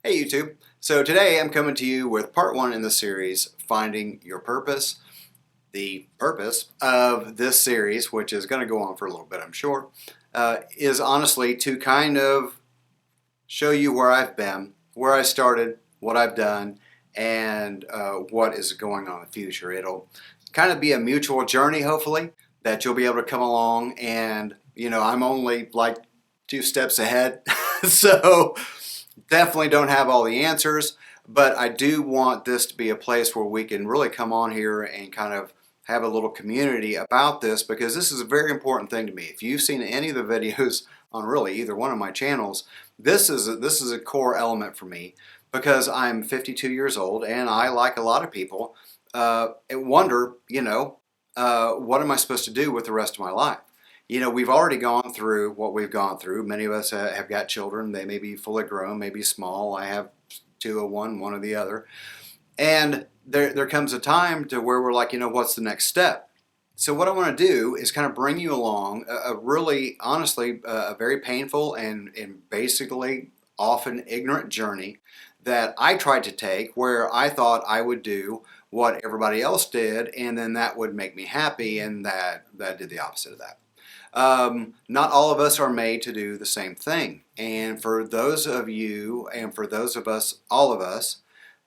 Hey YouTube. So today I'm coming to you with part one in the series, Finding Your Purpose. The purpose of this series, which is going to go on for a little bit I'm sure, is honestly to kind of show you where I've been, where I started, what I've done, and what is going on in the future. It'll kind of be a mutual journey, hopefully, that you'll be able to come along and, I'm only like 2 steps ahead. So definitely don't have all the answers, but I do want this to be a place where we can really come on here and kind of have a little community about this, because this is a very important thing to me. If you've seen any of the videos on really either one of my channels, this is a core element for me, because I'm 52 years old and I, like a lot of people, wonder, what am I supposed to do with the rest of my life? We've already gone through what we've gone through. Many of us have got children. They may be fully grown, maybe small. I have two of one of the other. And there comes a time to where we're like, what's the next step? So what I want to do is kind of bring you along a really, honestly, a very painful and basically often ignorant journey that I tried to take, where I thought I would do what everybody else did, and then that would make me happy, and that did the opposite of that. Not all of us are made to do the same thing. And for those of you, and for those of us, all of us,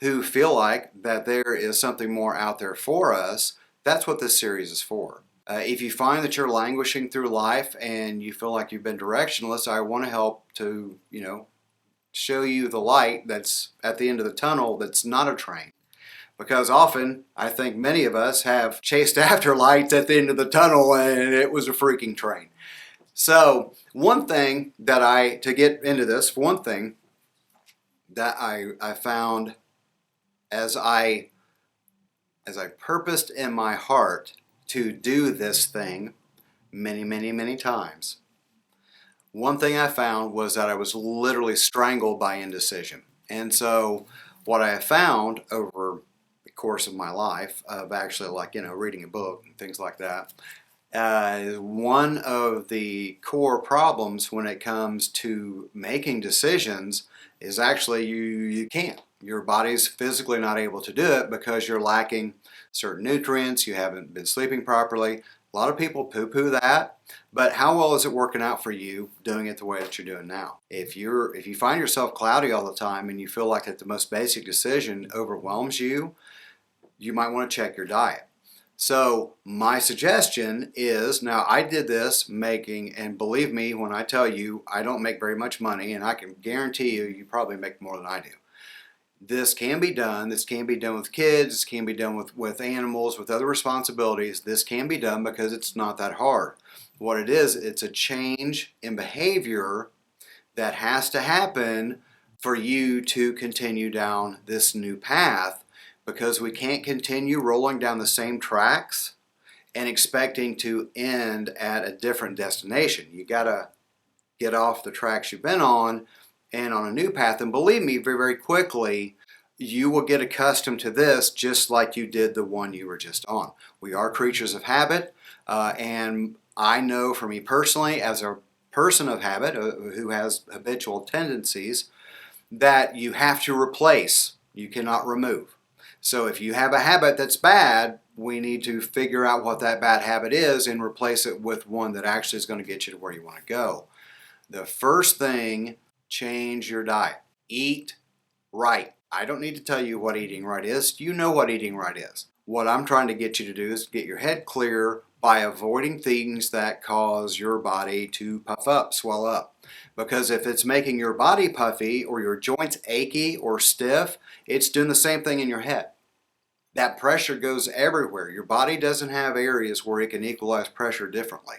who feel like that there is something more out there for us, that's what this series is for. If you find that you're languishing through life and you feel like you've been directionless, I want to help to, show you the light that's at the end of the tunnel that's not a train. Because often, I think many of us have chased after lights at the end of the tunnel and it was a freaking train. So one thing that to get into this, one thing that I found as I purposed in my heart to do this thing many times, one thing I found was that I was literally strangled by indecision. And so what I have found over course of my life of actually reading a book and things like that, one of the core problems when it comes to making decisions is actually you can't. Your body's physically not able to do it because you're lacking certain nutrients, you haven't been sleeping properly. A lot of people poo-poo that, but how well is it working out for you doing it the way that you're doing now? If you find yourself cloudy all the time and you feel like that the most basic decision overwhelms you, you might want to check your diet. So my suggestion is, now I did this making, and believe me when I tell you, I don't make very much money, and I can guarantee you probably make more than I do. This can be done. This can be done with kids. This can be done with animals, with other responsibilities. This can be done because it's not that hard. What it is, it's a change in behavior that has to happen for you to continue down this new path, because we can't continue rolling down the same tracks and expecting to end at a different destination. You gotta get off the tracks you've been on and on a new path. And believe me, very quickly, you will get accustomed to this just like you did the one you were just on. We are creatures of habit, and I know for me personally, as a person of habit who has habitual tendencies, that you have to replace, you cannot remove. So if you have a habit that's bad, we need to figure out what that bad habit is and replace it with one that actually is going to get you to where you want to go. The first thing, change your diet. Eat right. I don't need to tell you what eating right is. You know what eating right is. What I'm trying to get you to do is get your head clear by avoiding things that cause your body to puff up, swell up. Because if it's making your body puffy or your joints achy or stiff, it's doing the same thing in your head. That pressure goes everywhere. Your body doesn't have areas where it can equalize pressure differently.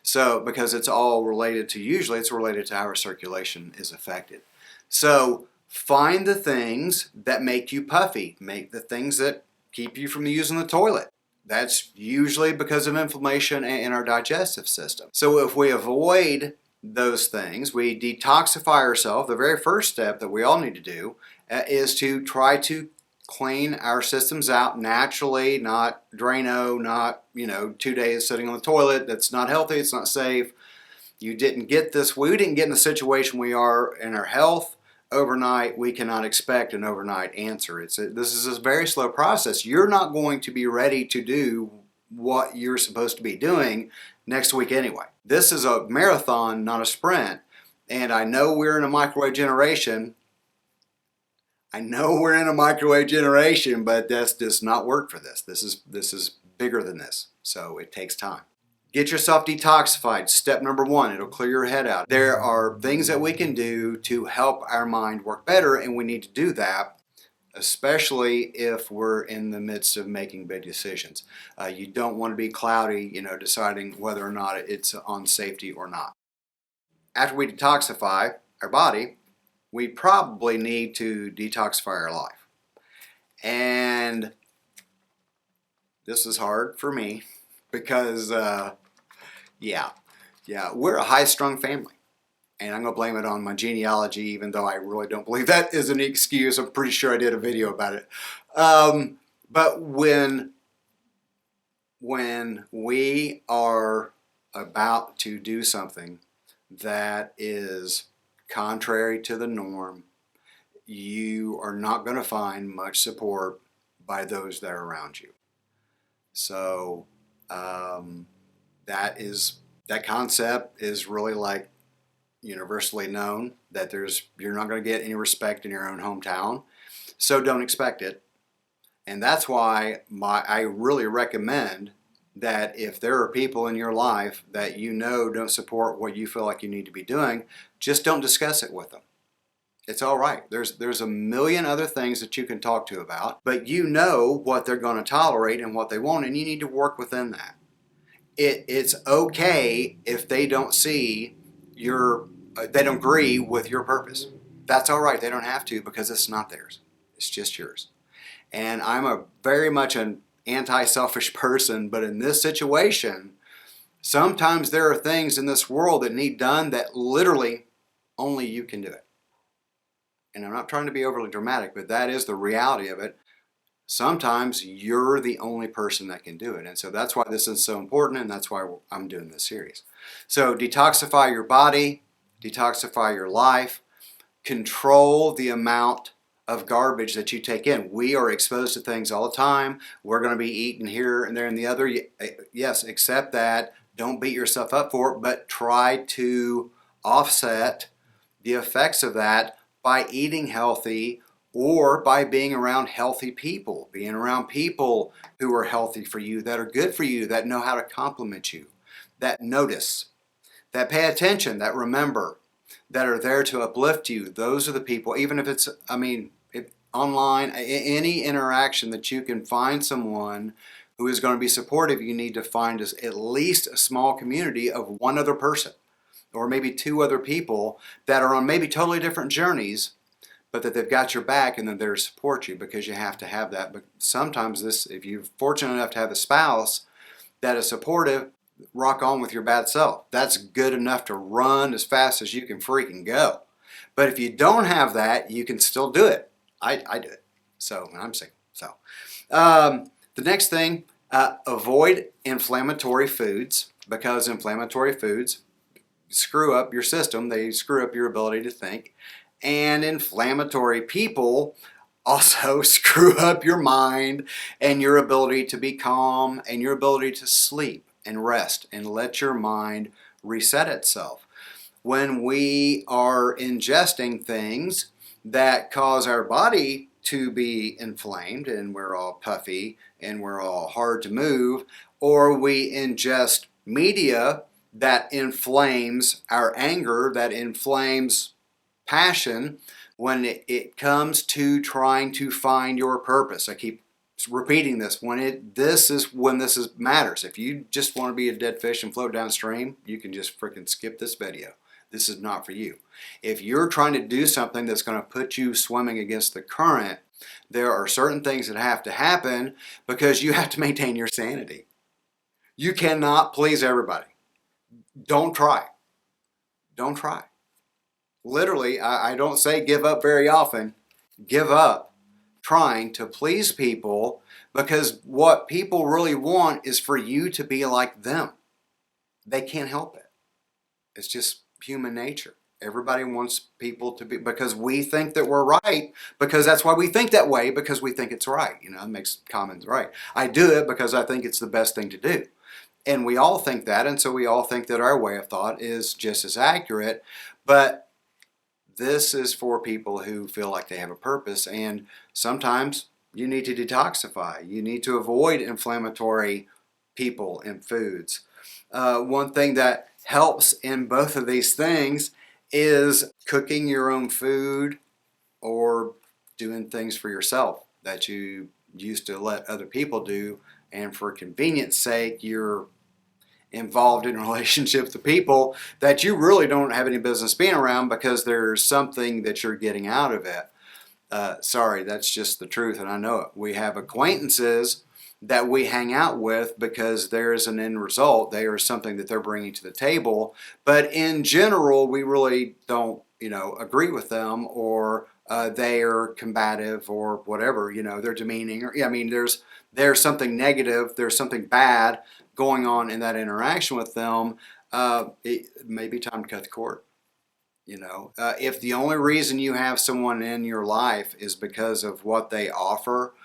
So, because it's all related to, usually it's related to how our circulation is affected. So, find the things that make you puffy. Make the things that keep you from using the toilet. That's usually because of inflammation in our digestive system. So if we avoid those things, we detoxify ourselves. The very first step that we all need to do is to try to clean our systems out naturally, not Drano, not 2 days sitting on the toilet. That's not healthy, it's not safe. You didn't get this, we didn't get in the situation we are in our health overnight. We cannot expect an overnight answer. This is a very slow process. You're not going to be ready to do what you're supposed to be doing next week anyway. This is a marathon, not a sprint. And I know we're in a microwave generation. But this does not work for this. This is bigger than this. So it takes time. Get yourself detoxified. Step number one, it'll clear your head out. There are things that we can do to help our mind work better, and we need to do that, especially if we're in the midst of making big decisions. You don't want to be cloudy, deciding whether or not it's on safety or not. After we detoxify our body, we probably need to detoxify our life. And this is hard for me because, we're a high-strung family. And I'm going to blame it on my genealogy, even though I really don't believe that is an excuse. I'm pretty sure I did a video about it. But when we are about to do something that is contrary to the norm, you are not going to find much support by those that are around you. So that concept is really like universally known, that you're not going to get any respect in your own hometown, so don't expect it. And that's why I really recommend that if there are people in your life that don't support what you feel like you need to be doing, just don't discuss it with them. It's all right. There's a million other things that you can talk to about, but you know what they're going to tolerate and what they won't, and you need to work within that. It's okay if they don't see they don't agree with your purpose. That's all right. They don't have to, because it's not theirs. It's just yours. And I'm very much an anti-selfish person, but in this situation, sometimes there are things in this world that need done that literally only you can do it. And I'm not trying to be overly dramatic, but that is the reality of it. Sometimes you're the only person that can do it. And so that's why this is so important, and that's why I'm doing this series. So detoxify your body, detoxify your life, control the amount of garbage that you take in. We are exposed to things all the time. We're going to be eating here and there and the other. Yes, accept that. Don't beat yourself up for it, but try to offset the effects of that by eating healthy, or by being around healthy people, being around people who are healthy for you, that are good for you, that know how to compliment you, that notice, that pay attention, that remember, that are there to uplift you. Those are the people, even if it's, online, any interaction that you can find someone who is going to be supportive, you need to find at least a small community of one other person, or maybe two other people that are on maybe totally different journeys, but that they've got your back and that they're to support you, because you have to have that. But sometimes if you're fortunate enough to have a spouse that is supportive, rock on with your bad self. That's good enough to run as fast as you can freaking go. But if you don't have that, you can still do it. I do it. So, and I'm single. So, the next thing, avoid inflammatory foods, because inflammatory foods screw up your system. They screw up your ability to think. And inflammatory people also screw up your mind and your ability to be calm and your ability to sleep and rest and let your mind reset itself. When we are ingesting things that cause our body to be inflamed, and we're all puffy and we're all hard to move, or we ingest media that inflames our anger, that inflames passion, when it comes to trying to find your purpose. I keep repeating this. This matters. If you just want to be a dead fish and float downstream, you can just freaking skip this video. This is not for you. If you're trying to do something that's going to put you swimming against the current, there are certain things that have to happen, because you have to maintain your sanity. You cannot please everybody. Don't try. Don't try. Literally, I don't say give up very often. Give up trying to please people, because what people really want is for you to be like them. They can't help it. It's just human nature. Everybody wants people to be, because we think that we're right, because that's why we think that way, because we think it's right. You know, it makes common right. I do it because I think it's the best thing to do. And we all think that, and so we all think that our way of thought is just as accurate. But this is for people who feel like they have a purpose, and sometimes you need to detoxify. You need to avoid inflammatory people and foods. One thing that helps in both of these things is cooking your own food or doing things for yourself that you used to let other people do, and for convenience sake you're involved in relationships with people that you really don't have any business being around because there's something that you're getting out of it. Sorry, that's just the truth, and I know it. We have acquaintances that we hang out with because there's an end result. There is something that they're bringing to the table, but in general, we really don't, agree with them, or they are combative, or whatever. They're demeaning, or there's something negative. There's something bad going on in that interaction with them. It may be time to cut the cord. If the only reason you have someone in your life is because of what they offer,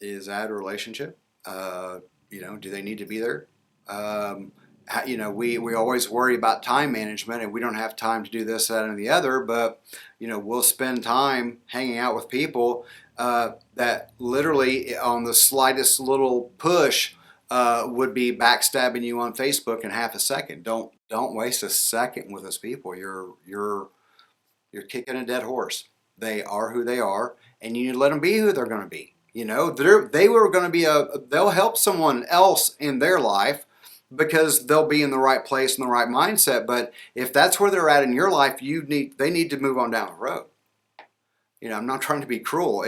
is that a relationship? Do they need to be there? We always worry about time management, and we don't have time to do this, that, and the other, but, we'll spend time hanging out with people that literally on the slightest little push would be backstabbing you on Facebook in half a second. Don't waste a second with those people. You're kicking a dead horse. They are who they are, and you need to let them be who they're going to be. They'll help someone else in their life because they'll be in the right place and the right mindset. But if that's where they're at in your life, they need to move on down the road. I'm not trying to be cruel.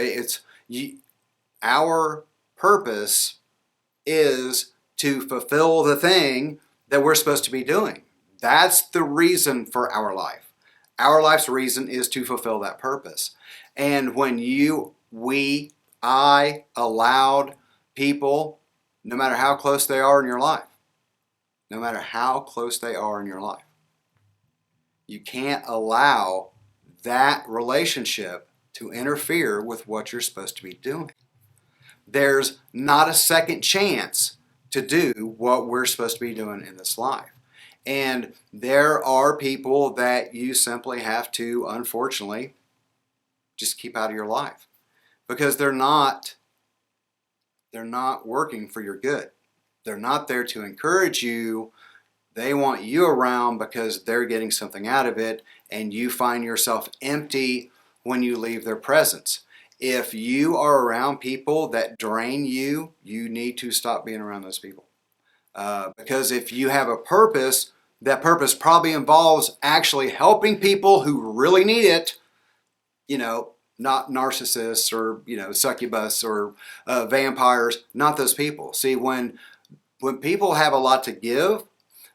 Our purpose is to fulfill the thing that we're supposed to be doing. That's the reason for our life. Our life's reason is to fulfill that purpose. And when I allowed people, no matter how close they are in your life, you can't allow that relationship to interfere with what you're supposed to be doing. There's not a second chance to do what we're supposed to be doing in this life. And there are people that you simply have to, unfortunately, just keep out of your life because they're not working for your good. They're not there to encourage you. They want you around because they're getting something out of it, and you find yourself empty when you leave their presence. If you are around people that drain you, you need to stop being around those people. Because if you have a purpose, that purpose probably involves actually helping people who really need it, not narcissists or, succubus or vampires, not those people. See, when people have a lot to give,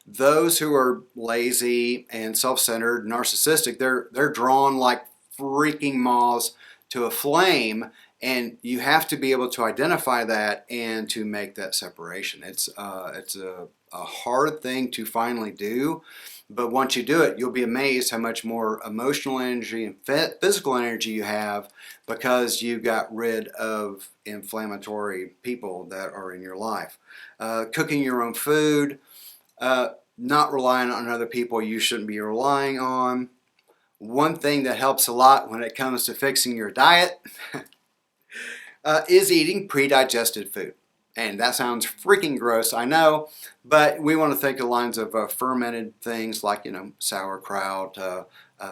those who are lazy and self-centered, narcissistic, they're drawn like freaking moths to a flame, and you have to be able to identify that and to make that separation. It's a hard thing to finally do, but once you do it, you'll be amazed how much more emotional energy and physical energy you have because you got rid of inflammatory people that are in your life. Cooking your own food, not relying on other people you shouldn't be relying on. One thing that helps a lot when it comes to fixing your diet is eating pre-digested food. And that sounds freaking gross, I know, but we want to think of the lines of fermented things like, sauerkraut,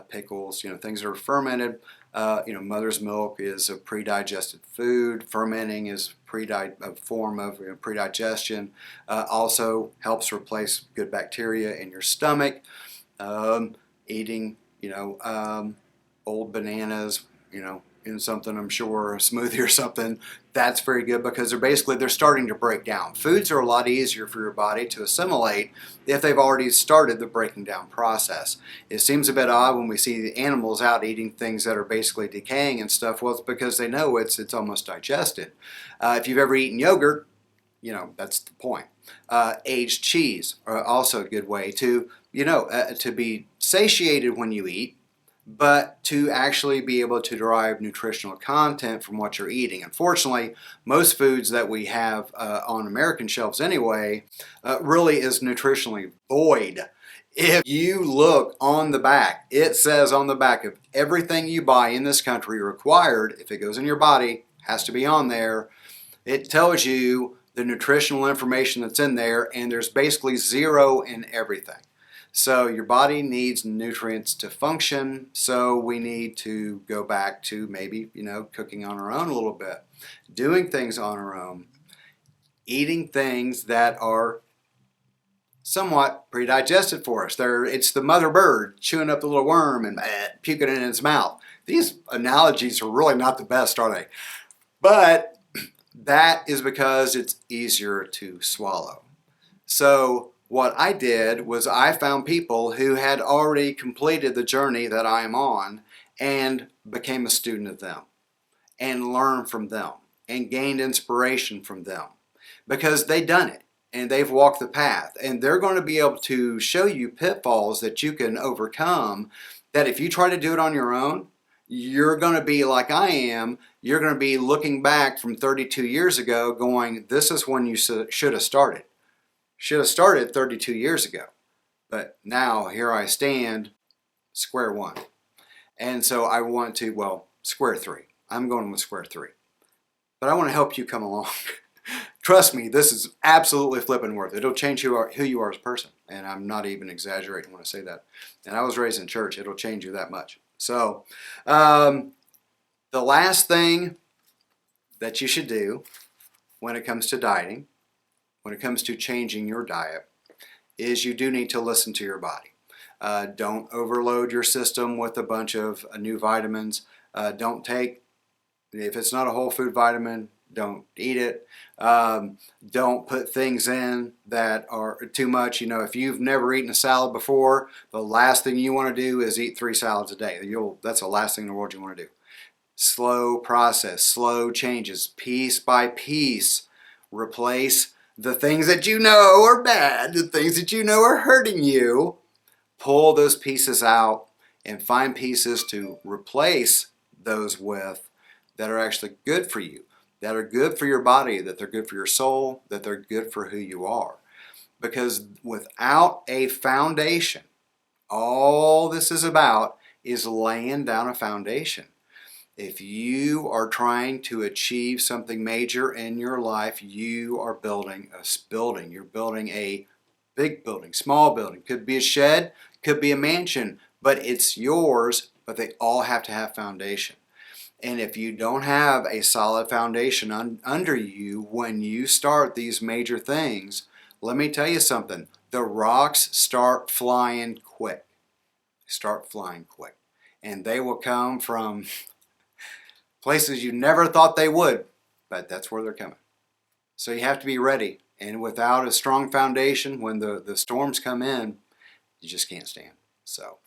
pickles, things that are fermented. Mother's milk is a pre-digested food. Fermenting is a form of pre-digestion. Also helps replace good bacteria in your stomach. Eating old bananas, in something, I'm sure, a smoothie or something, that's very good because they're starting to break down. Foods are a lot easier for your body to assimilate if they've already started the breaking down process. It seems a bit odd when we see the animals out eating things that are basically decaying and stuff. Well, it's because they know it's almost digested. If you've ever eaten yogurt, that's the point. Aged cheese are also a good way to, to be satiated when you eat, but to actually be able to derive nutritional content from what you're eating. Unfortunately, most foods that we have on American shelves anyway really is nutritionally void. If you look on the back, it says on the back of everything you buy in this country required, if it goes in your body, has to be on there. It tells you the nutritional information that's in there, and there's basically zero in everything. So your body needs nutrients to function, so we need to go back to maybe, cooking on our own a little bit, doing things on our own, eating things that are somewhat pre-digested for us. It's the mother bird chewing up the little worm and puking it in its mouth. These analogies are really not the best, are they? But that is because it's easier to swallow. So what I did was I found people who had already completed the journey that I am on and became a student of them and learned from them and gained inspiration from them because they've done it and they've walked the path, and they're going to be able to show you pitfalls that you can overcome, that if you try to do it on your own, you're going to be like I am. You're going to be looking back from 32 years ago going, this is when you should have started. Should have started 32 years ago. But now here I stand, square one. And so I want to, square three. I'm going with square three. But I want to help you come along. Trust me, this is absolutely flipping worth it. It'll change who you are as a person. And I'm not even exaggerating when I say that. And I was raised in church. It'll change you that much. So the last thing that you should do when it comes to dieting, when it comes to changing your diet, is you do need to listen to your body. Don't overload your system with a bunch of new vitamins. Don't take, if it's not a whole food vitamin, don't eat it. Don't put things in that are too much. If you've never eaten a salad before, the last thing you want to do is eat 3 salads a day. That's the last thing in the world you want to do. Slow process, slow changes, piece by piece. Replace the things that you know are bad, the things that you know are hurting you. Pull those pieces out and find pieces to replace those with that are actually good for you, that are good for your body, that they're good for your soul, that they're good for who you are. Because without a foundation, all this is about is laying down a foundation. If you are trying to achieve something major in your life, you are building a building. You're building a big building, small building. Could be a shed, could be a mansion, but it's yours, but they all have to have foundation. And if you don't have a solid foundation under you when you start these major things, let me tell you something. The rocks start flying quick. Start flying quick. And they will come from places you never thought they would, but that's where they're coming. So you have to be ready. And without a strong foundation, when the storms come in, you just can't stand. So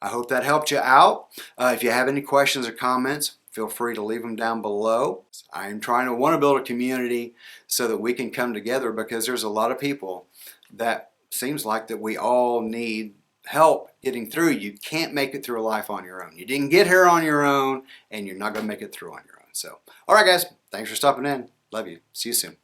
I hope that helped you out. If you have any questions or comments, feel free to leave them down below. I am want to build a community so that we can come together, because there's a lot of people that seems like that we all need help getting through. You can't make it through a life on your own. You didn't get here on your own, and you're not going to make it through on your own. So, all right, guys, thanks for stopping in. Love you. See you soon.